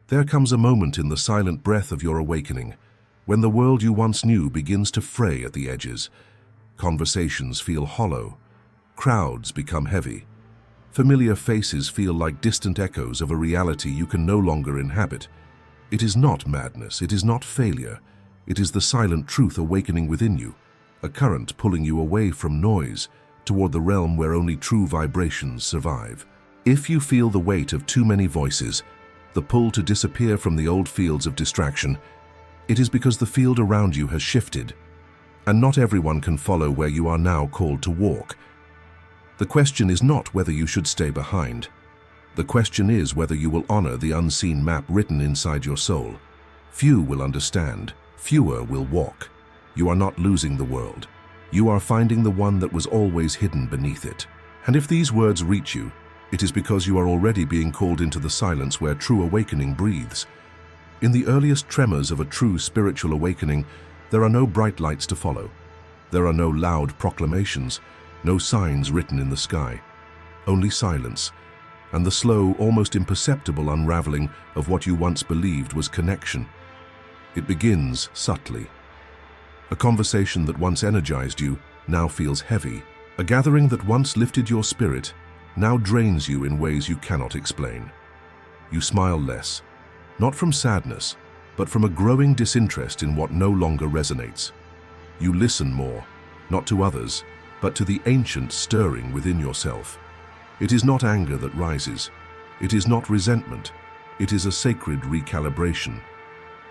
There comes a moment in the silent breath of your awakening, when the world you once knew begins to fray at the edges. Conversations feel hollow, crowds become heavy, familiar faces feel like distant echoes of a reality you can no longer inhabit. It is not madness, it is not failure, it is the silent truth awakening within you, a current pulling you away from noise toward the realm where only true vibrations survive. If you feel the weight of too many voices, the pull to disappear from the old fields of distraction, it is because the field around you has shifted, and not everyone can follow where you are now called to walk. The question is not whether you should stay behind. The question is whether you will honor the unseen map written inside your soul. Few will understand, fewer will walk. You are not losing the world. You are finding the one that was always hidden beneath it. And if these words reach you, it is because you are already being called into the silence where true awakening breathes. In the earliest tremors of a true spiritual awakening, there are no bright lights to follow. There are no loud proclamations, no signs written in the sky. Only silence, and the slow, almost imperceptible unraveling of what you once believed was connection. It begins subtly. A conversation that once energized you now feels heavy. A gathering that once lifted your spirit now drains you in ways you cannot explain. You smile less, not from sadness, but from a growing disinterest in what no longer resonates. You listen more, not to others, but to the ancient stirring within yourself. It is not anger that rises. It is not resentment. It is a sacred recalibration.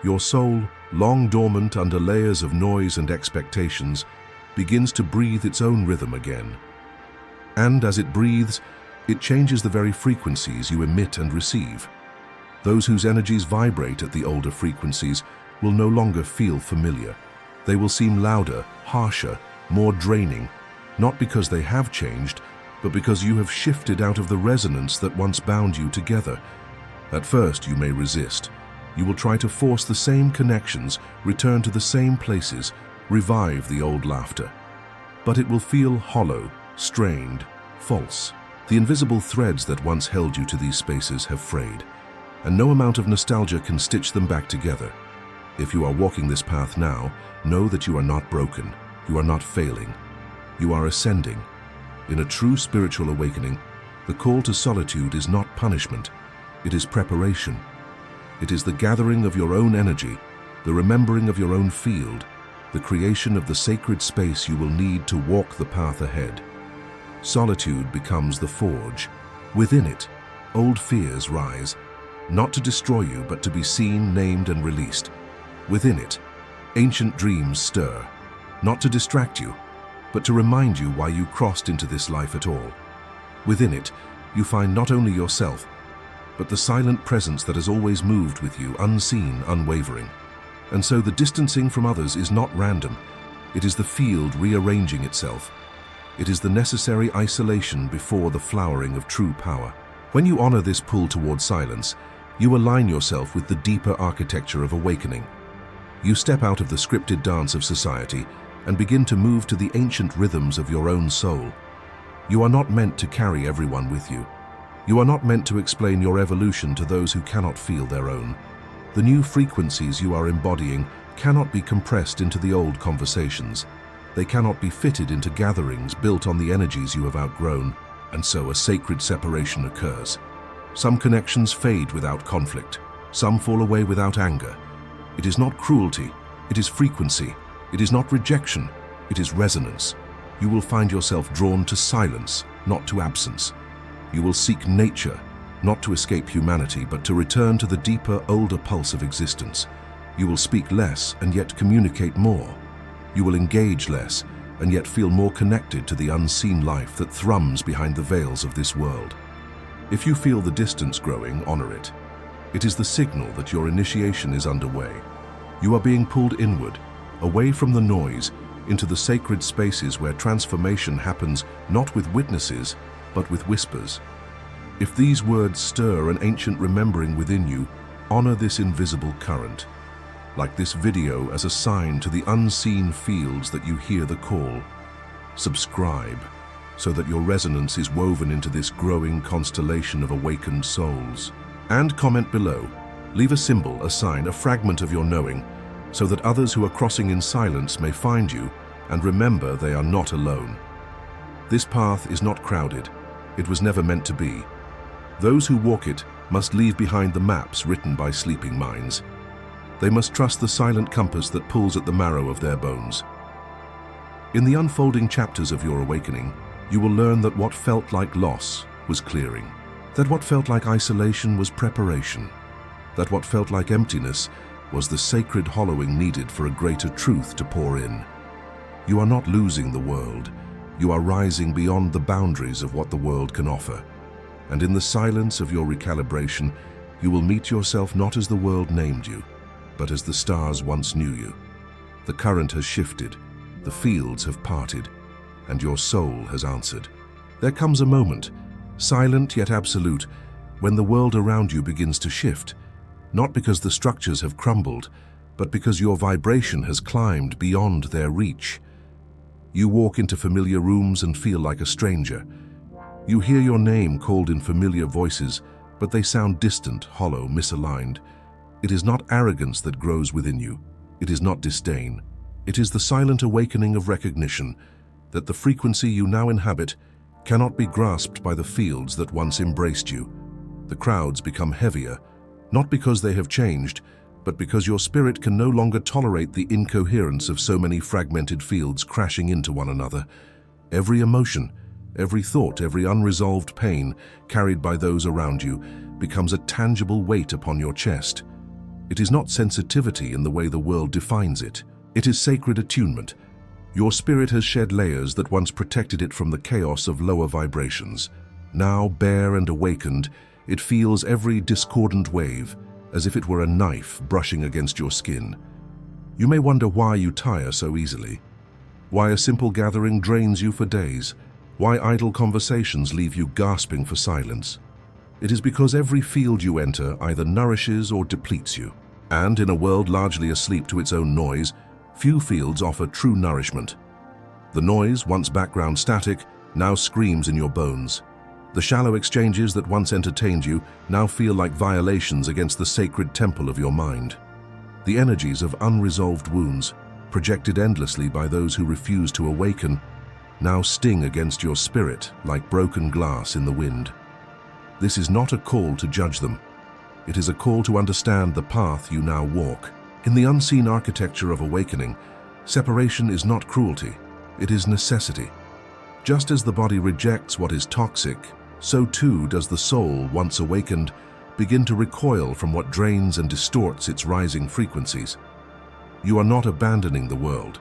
Your soul, long dormant under layers of noise and expectations, begins to breathe its own rhythm again. And as it breathes, it changes the very frequencies you emit and receive. Those whose energies vibrate at the older frequencies will no longer feel familiar. They will seem louder, harsher, more draining, not because they have changed, but because you have shifted out of the resonance that once bound you together. At first, you may resist. You will try to force the same connections, return to the same places, revive the old laughter. But it will feel hollow, strained, false. The invisible threads that once held you to these spaces have frayed, and no amount of nostalgia can stitch them back together. If you are walking this path now, know that you are not broken, you are not failing, you are ascending. In a true spiritual awakening, the call to solitude is not punishment, it is preparation. It is the gathering of your own energy, the remembering of your own field, the creation of the sacred space you will need to walk the path ahead. Solitude becomes the forge. Within it, old fears rise, not to destroy you, but to be seen, named, and released. Within it, ancient dreams stir, not to distract you, but to remind you why you crossed into this life at all. Within it, you find not only yourself, but the silent presence that has always moved with you, unseen, unwavering. And so the distancing from others is not random. It is the field rearranging itself. It is the necessary isolation before the flowering of true power. When you honor this pull toward silence, you align yourself with the deeper architecture of awakening. You step out of the scripted dance of society and begin to move to the ancient rhythms of your own soul. You are not meant to carry everyone with you. You are not meant to explain your evolution to those who cannot feel their own. The new frequencies you are embodying cannot be compressed into the old conversations. They cannot be fitted into gatherings built on the energies you have outgrown, and so a sacred separation occurs. Some connections fade without conflict. Some fall away without anger. It is not cruelty, it is frequency. It is not rejection, it is resonance. You will find yourself drawn to silence, not to absence. You will seek nature, not to escape humanity, but to return to the deeper, older pulse of existence. You will speak less and yet communicate more. You will engage less and yet feel more connected to the unseen life that thrums behind the veils of this world. If you feel the distance growing, honor it. It is the signal that your initiation is underway. You are being pulled inward, away from the noise, into the sacred spaces where transformation happens not with witnesses, but with whispers. If these words stir an ancient remembering within you, honor this invisible current. Like this video as a sign to the unseen fields that you hear the call. Subscribe, so that your resonance is woven into this growing constellation of awakened souls. And comment below, Leave a symbol, a sign, a fragment of your knowing, so that others who are crossing in silence may find you and remember they are not alone. This path is not crowded. It was never meant to be. Those who walk it must leave behind the maps written by sleeping minds. They must trust the silent compass that pulls at the marrow of their bones. In the unfolding chapters of your awakening, you will learn that what felt like loss was clearing, that what felt like isolation was preparation, that what felt like emptiness was the sacred hollowing needed for a greater truth to pour in. You are not losing the world. You are rising beyond the boundaries of what the world can offer. And in the silence of your recalibration, you will meet yourself not as the world named you, but as the stars once knew you. The current has shifted, the fields have parted, and your soul has answered. There comes a moment, silent yet absolute, when the world around you begins to shift, not because the structures have crumbled, but because your vibration has climbed beyond their reach. You walk into familiar rooms and feel like a stranger. You hear your name called in familiar voices, but they sound distant, hollow, misaligned. It is not arrogance that grows within you. It is not disdain. It is the silent awakening of recognition that the frequency you now inhabit cannot be grasped by the fields that once embraced you. The crowds become heavier, not because they have changed, but because your spirit can no longer tolerate the incoherence of so many fragmented fields crashing into one another. Every emotion, every thought, every unresolved pain carried by those around you becomes a tangible weight upon your chest. It is not sensitivity in the way the world defines it. It is sacred attunement. Your spirit has shed layers that once protected it from the chaos of lower vibrations. Now, bare and awakened, it feels every discordant wave, as if it were a knife brushing against your skin. You may wonder why you tire so easily, why a simple gathering drains you for days, why idle conversations leave you gasping for silence. It is because every field you enter either nourishes or depletes you. And in a world largely asleep to its own noise, few fields offer true nourishment. The noise, once background static, now screams in your bones. The shallow exchanges that once entertained you now feel like violations against the sacred temple of your mind. The energies of unresolved wounds, projected endlessly by those who refuse to awaken, now sting against your spirit like broken glass in the wind. This is not a call to judge them. It is a call to understand the path you now walk. In the unseen architecture of awakening, separation is not cruelty, it is necessity. Just as the body rejects what is toxic, so too does the soul, once awakened, begin to recoil from what drains and distorts its rising frequencies. You are not abandoning the world.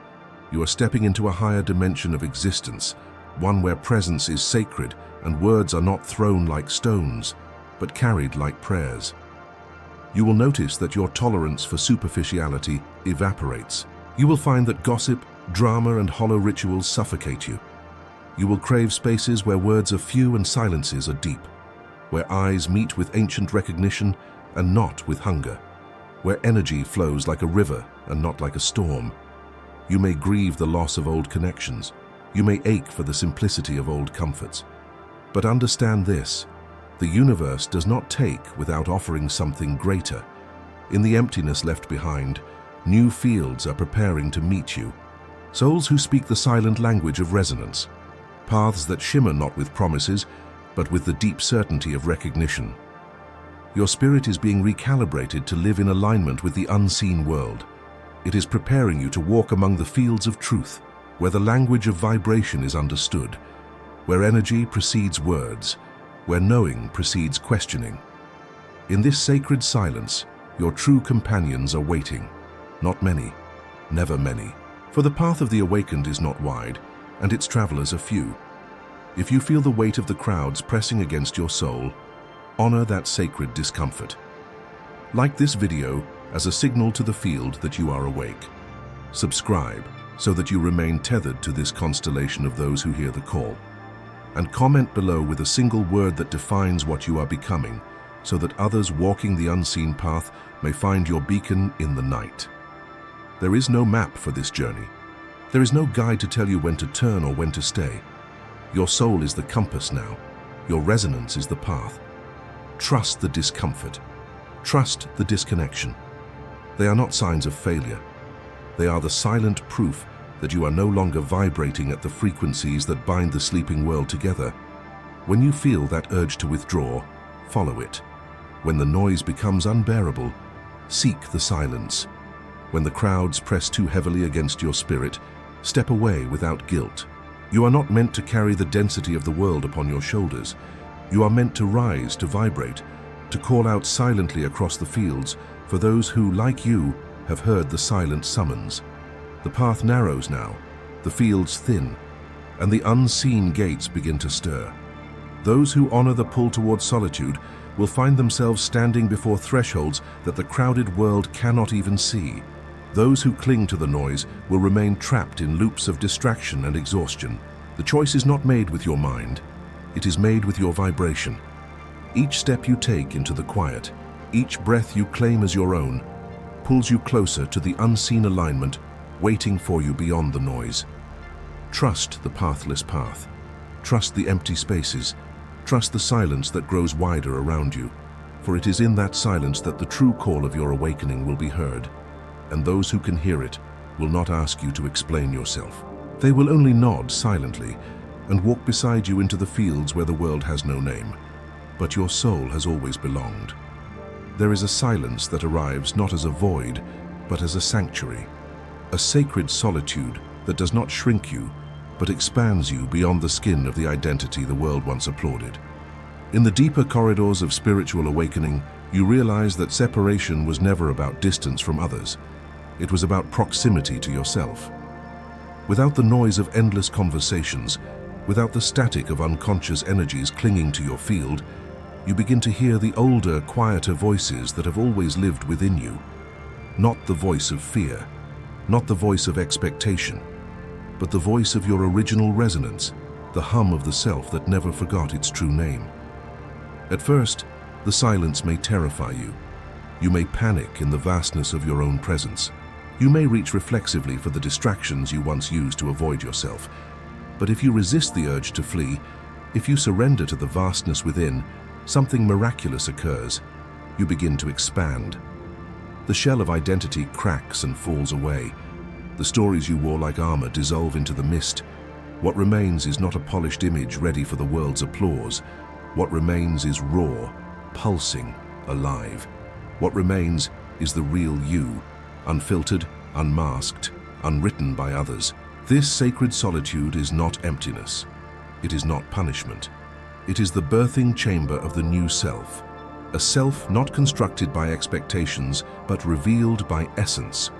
You are stepping into a higher dimension of existence, one where presence is sacred and words are not thrown like stones, but carried like prayers. You will notice that your tolerance for superficiality evaporates. You will find that gossip, drama, and hollow rituals suffocate you. You will crave spaces where words are few and silences are deep, where eyes meet with ancient recognition and not with hunger, where energy flows like a river and not like a storm. You may grieve the loss of old connections. You may ache for the simplicity of old comforts. But understand this: the universe does not take without offering something greater. In the emptiness left behind, new fields are preparing to meet you. Souls who speak the silent language of resonance. Paths that shimmer not with promises, but with the deep certainty of recognition. Your spirit is being recalibrated to live in alignment with the unseen world. It is preparing you to walk among the fields of truth, where the language of vibration is understood, where energy precedes words, where knowing precedes questioning. In this sacred silence, your true companions are waiting. Not many, never many. For the path of the awakened is not wide, and its travelers are few. If you feel the weight of the crowds pressing against your soul, honor that sacred discomfort. Like this video as a signal to the field that you are awake. Subscribe so that you remain tethered to this constellation of those who hear the call. And comment below with a single word that defines what you are becoming, so that others walking the unseen path may find your beacon in the night. There is no map for this journey. There is no guide to tell you when to turn or when to stay. Your soul is the compass now. Your resonance is the path. Trust the discomfort. Trust the disconnection. They are not signs of failure. They are the silent proof that you are no longer vibrating at the frequencies that bind the sleeping world together. When you feel that urge to withdraw, follow it. When the noise becomes unbearable, seek the silence. When the crowds press too heavily against your spirit, step away without guilt. You are not meant to carry the density of the world upon your shoulders. You are meant to rise, to vibrate, to call out silently across the fields for those who, like you, have heard the silent summons. The path narrows now, the fields thin, and the unseen gates begin to stir. Those who honor the pull towards solitude will find themselves standing before thresholds that the crowded world cannot even see. Those who cling to the noise will remain trapped in loops of distraction and exhaustion. The choice is not made with your mind, it is made with your vibration. Each step you take into the quiet, each breath you claim as your own, pulls you closer to the unseen alignment waiting for you beyond the noise. Trust the pathless path. Trust the empty spaces. Trust the silence that grows wider around you, for it is in that silence that the true call of your awakening will be heard, and those who can hear it will not ask you to explain yourself. They will only nod silently and walk beside you into the fields where the world has no name, but your soul has always belonged. There is a silence that arrives not as a void, but as a sanctuary, a sacred solitude that does not shrink you, but expands you beyond the skin of the identity the world once applauded. In the deeper corridors of spiritual awakening, you realize that separation was never about distance from others. It was about proximity to yourself. Without the noise of endless conversations, without the static of unconscious energies clinging to your field, you begin to hear the older, quieter voices that have always lived within you. Not the voice of fear, not the voice of expectation, but the voice of your original resonance, the hum of the self that never forgot its true name. At first, the silence may terrify you. You may panic in the vastness of your own presence. You may reach reflexively for the distractions you once used to avoid yourself. But if you resist the urge to flee, if you surrender to the vastness within, something miraculous occurs. You begin to expand. The shell of identity cracks and falls away. The stories you wore like armor dissolve into the mist. What remains is not a polished image ready for the world's applause. What remains is raw, pulsing, alive. What remains is the real you, unfiltered, unmasked, unwritten by others. This sacred solitude is not emptiness. It is not punishment. It is the birthing chamber of the new self. A self not constructed by expectations, but revealed by essence.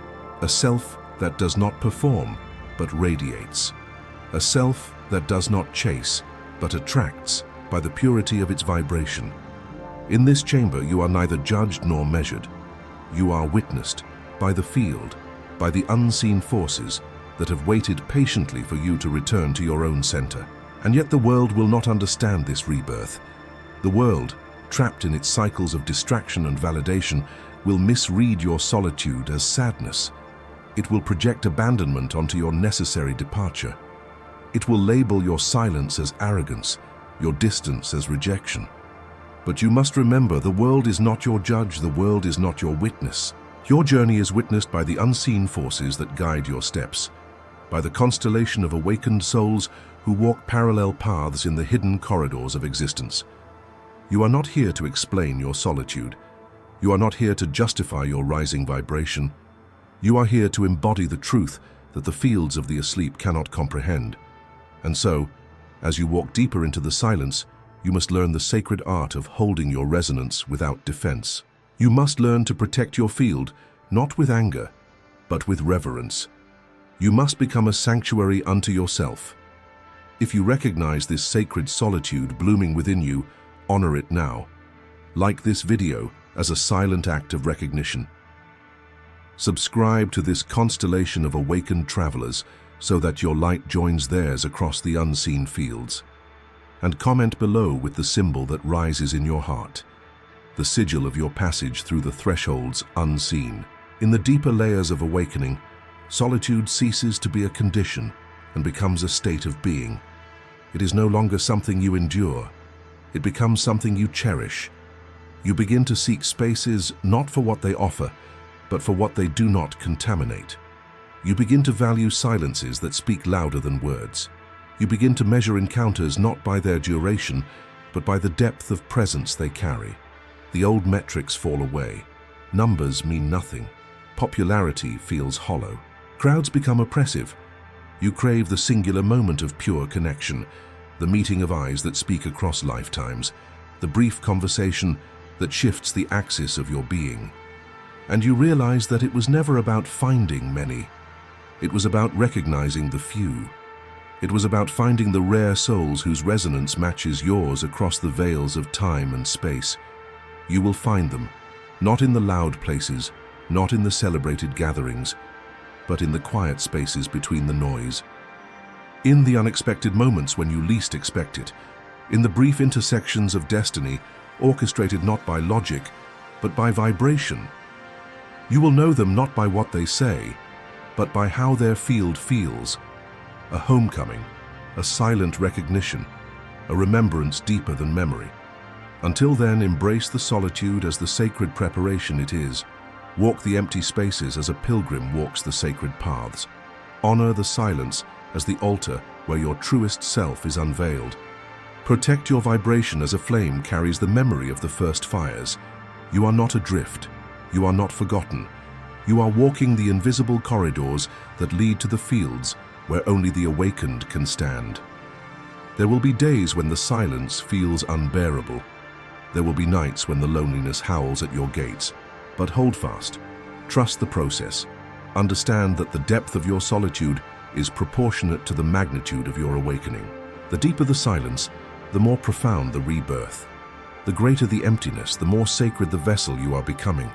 A self that does not perform, but radiates. A self that does not chase, but attracts by the purity of its vibration. In this chamber, you are neither judged nor measured. You are witnessed by the field, by the unseen forces that have waited patiently for you to return to your own center. And yet the world will not understand this rebirth. The world, trapped in its cycles of distraction and validation, will misread your solitude as sadness. It will project abandonment onto your necessary departure. It will label your silence as arrogance, your distance as rejection. But you must remember, the world is not your judge, the world is not your witness. Your journey is witnessed by the unseen forces that guide your steps, by the constellation of awakened souls who walk parallel paths in the hidden corridors of existence. You are not here to explain your solitude. You are not here to justify your rising vibration. You are here to embody the truth that the fields of the asleep cannot comprehend. And so, as you walk deeper into the silence, you must learn the sacred art of holding your resonance without defense. You must learn to protect your field, not with anger, but with reverence. You must become a sanctuary unto yourself. If you recognize this sacred solitude blooming within you, honor it now. Like this video as a silent act of recognition. Subscribe to this constellation of awakened travelers so that your light joins theirs across the unseen fields. And comment below with the symbol that rises in your heart, the sigil of your passage through the thresholds unseen. In the deeper layers of awakening, solitude ceases to be a condition and becomes a state of being. It is no longer something you endure. It becomes something you cherish. You begin to seek spaces not for what they offer, but for what they do not contaminate. You begin to value silences that speak louder than words. You begin to measure encounters not by their duration, but by the depth of presence they carry. The old metrics fall away. Numbers mean nothing. Popularity feels hollow. Crowds become oppressive. You crave the singular moment of pure connection, the meeting of eyes that speak across lifetimes, the brief conversation that shifts the axis of your being. And you realize that it was never about finding many. It was about recognizing the few. It was about finding the rare souls whose resonance matches yours across the veils of time and space. You will find them, not in the loud places, not in the celebrated gatherings, but in the quiet spaces between the noise. In the unexpected moments when you least expect it, in the brief intersections of destiny, orchestrated not by logic, but by vibration. You will know them not by what they say, but by how their field feels. A homecoming, a silent recognition, a remembrance deeper than memory. Until then, embrace the solitude as the sacred preparation it is. Walk the empty spaces as a pilgrim walks the sacred paths. Honor the silence as the altar where your truest self is unveiled. Protect your vibration as a flame carries the memory of the first fires. You are not adrift. You are not forgotten. You are walking the invisible corridors that lead to the fields where only the awakened can stand. There will be days when the silence feels unbearable. There will be nights when the loneliness howls at your gates. But hold fast. Trust the process. Understand that the depth of your solitude is proportionate to the magnitude of your awakening. The deeper the silence, the more profound the rebirth. The greater the emptiness, the more sacred the vessel you are becoming.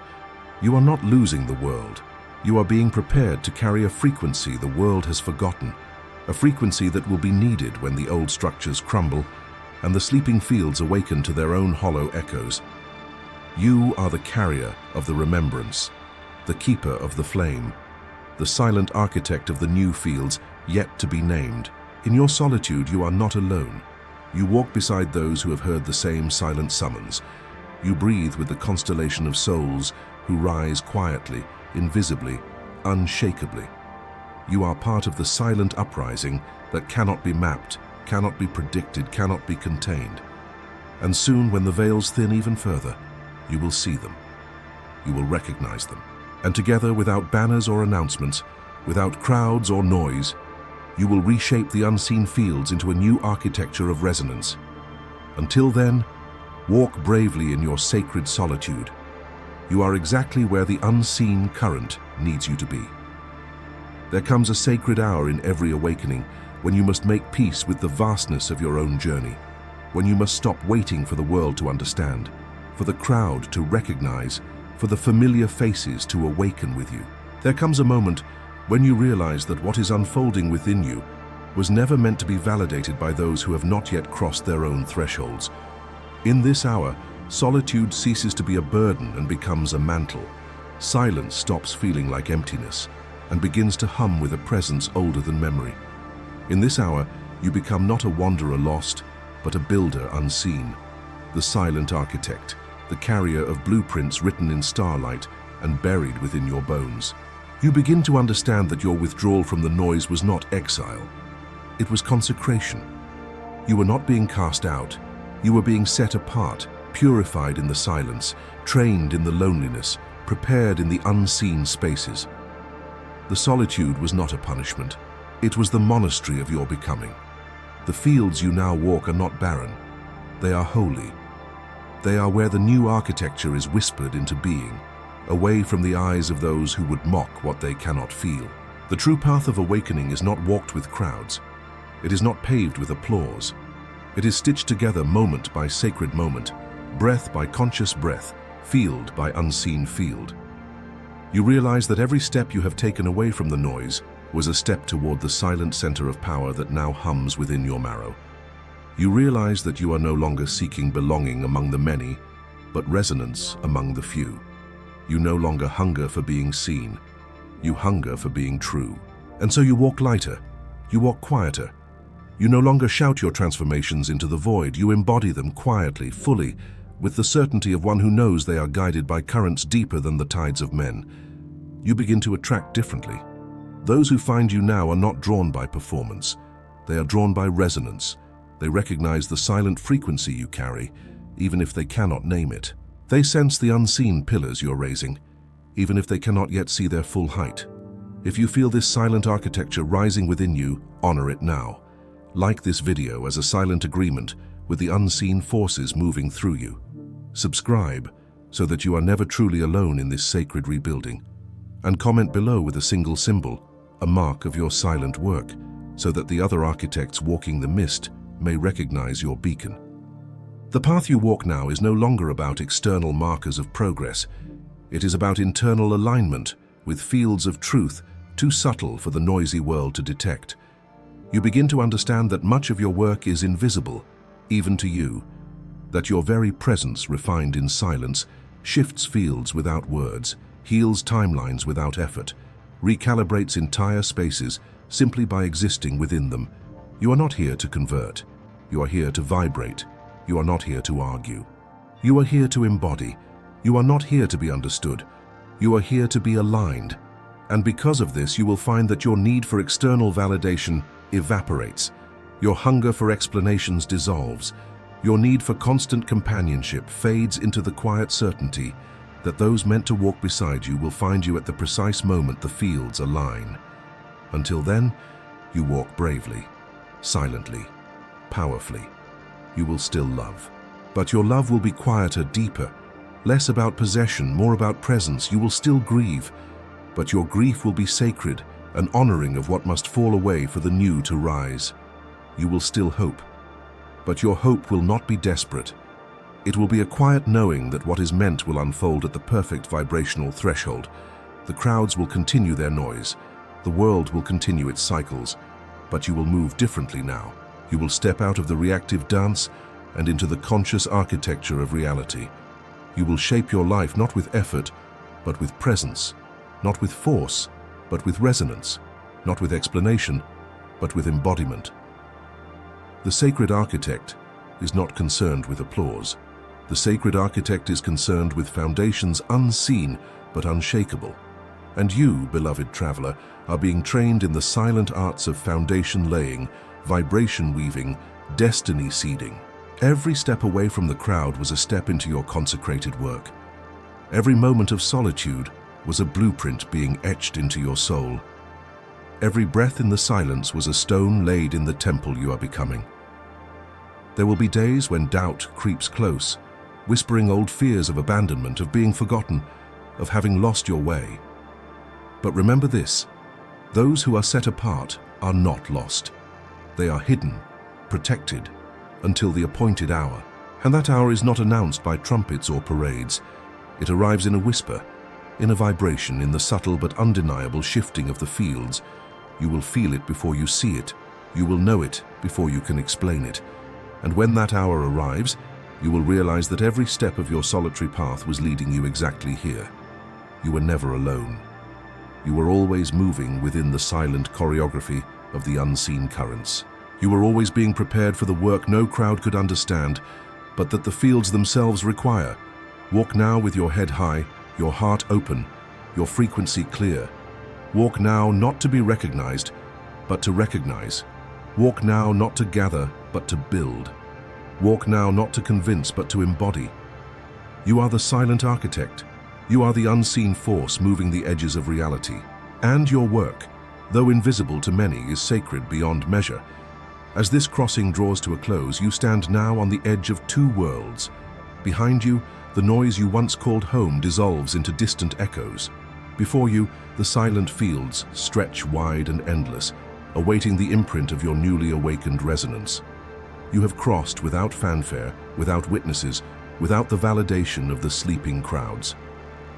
You are not losing the world. You are being prepared to carry a frequency the world has forgotten, a frequency that will be needed when the old structures crumble and the sleeping fields awaken to their own hollow echoes. You are the carrier of the remembrance, the keeper of the flame, the silent architect of the new fields yet to be named. In your solitude, you are not alone. You walk beside those who have heard the same silent summons. You breathe with the constellation of souls who rise quietly, invisibly, unshakably. You are part of the silent uprising that cannot be mapped, cannot be predicted, cannot be contained. And soon, when the veils thin even further, you will see them. You will recognize them. And together, without banners or announcements, without crowds or noise, you will reshape the unseen fields into a new architecture of resonance. Until then, walk bravely in your sacred solitude. You are exactly where the unseen current needs you to be. There comes a sacred hour in every awakening when you must make peace with the vastness of your own journey, when you must stop waiting for the world to understand, for the crowd to recognize, for the familiar faces to awaken with you. There comes a moment when you realize that what is unfolding within you was never meant to be validated by those who have not yet crossed their own thresholds. In this hour, solitude ceases to be a burden and becomes a mantle. Silence stops feeling like emptiness and begins to hum with a presence older than memory. In this hour, you become not a wanderer lost, but a builder unseen, the silent architect, the carrier of blueprints written in starlight and buried within your bones. You begin to understand that your withdrawal from the noise was not exile. It was consecration. You were not being cast out. You were being set apart, purified in the silence, trained in the loneliness, prepared in the unseen spaces. The solitude was not a punishment. It was the monastery of your becoming. The fields you now walk are not barren. They are holy. They are where the new architecture is whispered into being, away from the eyes of those who would mock what they cannot feel. The true path of awakening is not walked with crowds. It is not paved with applause. It is stitched together moment by sacred moment, breath by conscious breath, field by unseen field. You realize that every step you have taken away from the noise was a step toward the silent center of power that now hums within your marrow. You realize that you are no longer seeking belonging among the many, but resonance among the few. You no longer hunger for being seen. You hunger for being true. And so you walk lighter. You walk quieter. You no longer shout your transformations into the void. You embody them quietly, fully, with the certainty of one who knows they are guided by currents deeper than the tides of men. You begin to attract differently. Those who find you now are not drawn by performance. They are drawn by resonance. They recognize the silent frequency you carry, even if they cannot name it. They sense the unseen pillars you're raising, even if they cannot yet see their full height. If you feel this silent architecture rising within you, honor it now. Like this video as a silent agreement with the unseen forces moving through you. Subscribe so that you are never truly alone in this sacred rebuilding. And comment below with a single symbol, a mark of your silent work, so that the other architects walking the mist may recognize your beacon. The path you walk now is no longer about external markers of progress. It is about internal alignment with fields of truth too subtle for the noisy world to detect. You begin to understand that much of your work is invisible, even to you, that your very presence, refined in silence, shifts fields without words, heals timelines without effort, recalibrates entire spaces simply by existing within them. You are not here to convert. You are here to vibrate. You are not here to argue. You are here to embody. You are not here to be understood. You are here to be aligned. And because of this, you will find that your need for external validation evaporates. Your hunger for explanations dissolves. Your need for constant companionship fades into the quiet certainty that those meant to walk beside you will find you at the precise moment the fields align. Until then, you walk bravely, silently, powerfully. You will still love. But your love will be quieter, deeper, less about possession, more about presence. You will still grieve, but your grief will be sacred, an honoring of what must fall away for the new to rise. You will still hope, but your hope will not be desperate. It will be a quiet knowing that what is meant will unfold at the perfect vibrational threshold. The crowds will continue their noise. The world will continue its cycles, but you will move differently now. You will step out of the reactive dance and into the conscious architecture of reality. You will shape your life not with effort, but with presence, not with force, but with resonance, not with explanation, but with embodiment. The sacred architect is not concerned with applause. The sacred architect is concerned with foundations unseen but unshakable. And you, beloved traveler, are being trained in the silent arts of foundation laying, vibration weaving, destiny seeding. Every step away from the crowd was a step into your consecrated work. Every moment of solitude was a blueprint being etched into your soul. Every breath in the silence was a stone laid in the temple you are becoming. There will be days when doubt creeps close, whispering old fears of abandonment, of being forgotten, of having lost your way. But remember this, those who are set apart are not lost. They are hidden, protected, until the appointed hour. And that hour is not announced by trumpets or parades. It arrives in a whisper, in a vibration, in the subtle but undeniable shifting of the fields. You will feel it before you see it. You will know it before you can explain it. And when that hour arrives, you will realize that every step of your solitary path was leading you exactly here. You were never alone. You were always moving within the silent choreography of the unseen currents. You were always being prepared for the work no crowd could understand, but that the fields themselves require. Walk now with your head high, your heart open, your frequency clear. Walk now not to be recognized, but to recognize. Walk now not to gather, but to build. Walk now not to convince, but to embody. You are the silent architect. You are the unseen force moving the edges of reality. And your work, though invisible to many, is sacred beyond measure. As this crossing draws to a close, you stand now on the edge of two worlds. Behind you, the noise you once called home dissolves into distant echoes. Before you, the silent fields stretch wide and endless, awaiting the imprint of your newly awakened resonance. You have crossed without fanfare, without witnesses, without the validation of the sleeping crowds.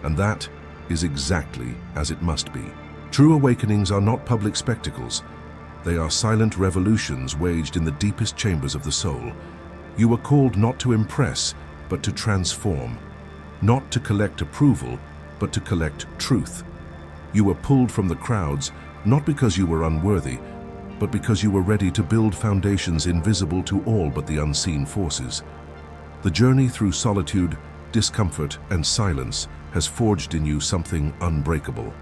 And that is exactly as it must be. True awakenings are not public spectacles. They are silent revolutions waged in the deepest chambers of the soul. You were called not to impress, but to transform. Not to collect approval, but to collect truth. You were pulled from the crowds, not because you were unworthy, but because you were ready to build foundations invisible to all but the unseen forces. The journey through solitude, discomfort, and silence has forged in you something unbreakable,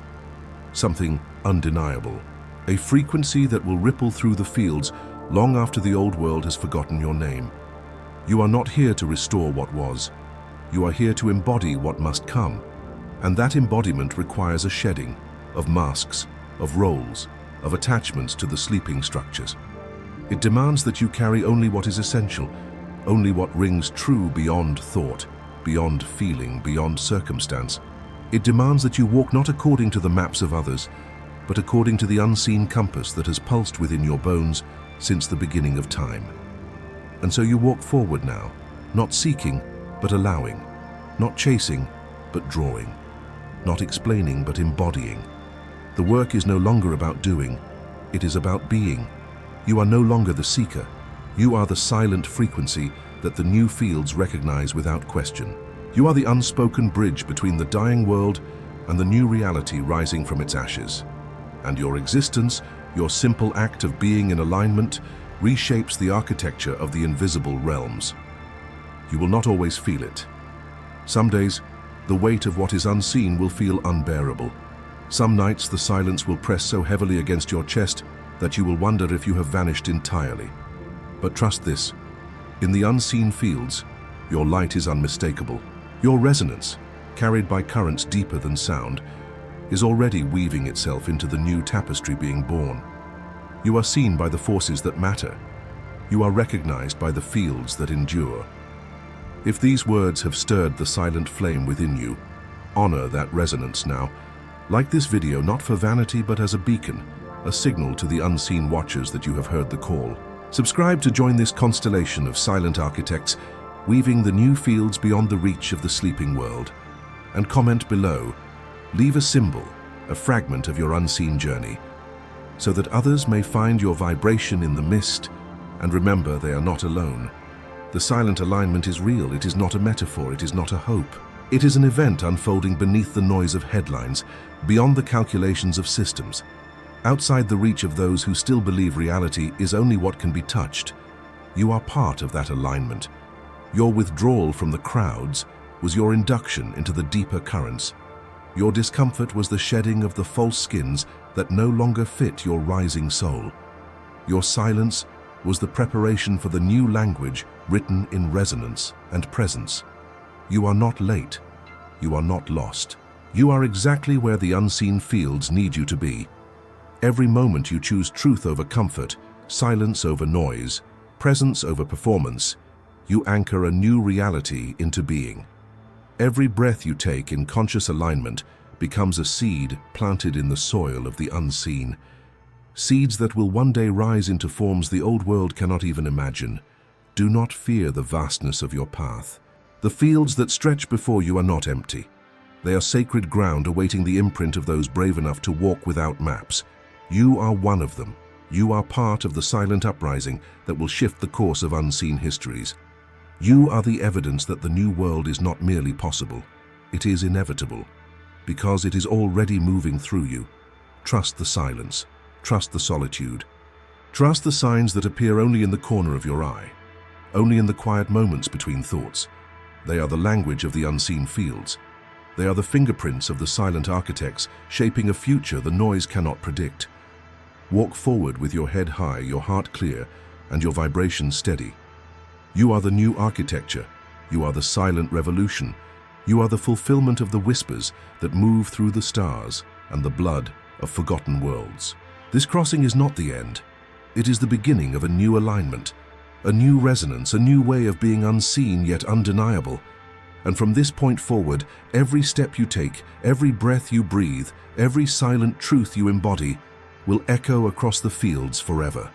something undeniable, a frequency that will ripple through the fields long after the old world has forgotten your name. You are not here to restore what was. You are here to embody what must come, and that embodiment requires a shedding of masks, of roles, of attachments to the sleeping structures. It demands that you carry only what is essential, only what rings true beyond thought, beyond feeling, beyond circumstance. It demands that you walk not according to the maps of others, but according to the unseen compass that has pulsed within your bones since the beginning of time. And so you walk forward now, not seeking, but allowing, not chasing, but drawing, not explaining, but embodying. The work is no longer about doing, it is about being. You are no longer the seeker. You are the silent frequency that the new fields recognize without question. You are the unspoken bridge between the dying world and the new reality rising from its ashes. And your existence, your simple act of being in alignment, reshapes the architecture of the invisible realms. You will not always feel it. Some days, the weight of what is unseen will feel unbearable. Some nights, the silence will press so heavily against your chest that you will wonder if you have vanished entirely. But trust this, in the unseen fields, your light is unmistakable. Your resonance, carried by currents deeper than sound, is already weaving itself into the new tapestry being born. You are seen by the forces that matter. You are recognized by the fields that endure. If these words have stirred the silent flame within you, honor that resonance now. Like this video not for vanity but as a beacon, a signal to the unseen watchers that you have heard the call. Subscribe to join this constellation of silent architects, weaving the new fields beyond the reach of the sleeping world. And comment below, leave a symbol, a fragment of your unseen journey, so that others may find your vibration in the mist, and remember they are not alone. The silent alignment is real, it is not a metaphor, it is not a hope. It is an event unfolding beneath the noise of headlines, beyond the calculations of systems, outside the reach of those who still believe reality is only what can be touched. You are part of that alignment. Your withdrawal from the crowds was your induction into the deeper currents. Your discomfort was the shedding of the false skins that no longer fit your rising soul. Your silence was the preparation for the new language written in resonance and presence. You are not late. You are not lost. You are exactly where the unseen fields need you to be. Every moment you choose truth over comfort, silence over noise, presence over performance, you anchor a new reality into being. Every breath you take in conscious alignment becomes a seed planted in the soil of the unseen. Seeds that will one day rise into forms the old world cannot even imagine. Do not fear the vastness of your path. The fields that stretch before you are not empty. They are sacred ground awaiting the imprint of those brave enough to walk without maps. You are one of them. You are part of the silent uprising that will shift the course of unseen histories. You are the evidence that the new world is not merely possible. It is inevitable, because it is already moving through you. Trust the silence. Trust the solitude. Trust the signs that appear only in the corner of your eye, only in the quiet moments between thoughts. They are the language of the unseen fields. They are the fingerprints of the silent architects, shaping a future the noise cannot predict. Walk forward with your head high, your heart clear, and your vibrations steady. You are the new architecture. You are the silent revolution. You are the fulfillment of the whispers that move through the stars and the blood of forgotten worlds. This crossing is not the end. It is the beginning of a new alignment, a new resonance, a new way of being unseen yet undeniable. And from this point forward, every step you take, every breath you breathe, every silent truth you embody will echo across the fields forever.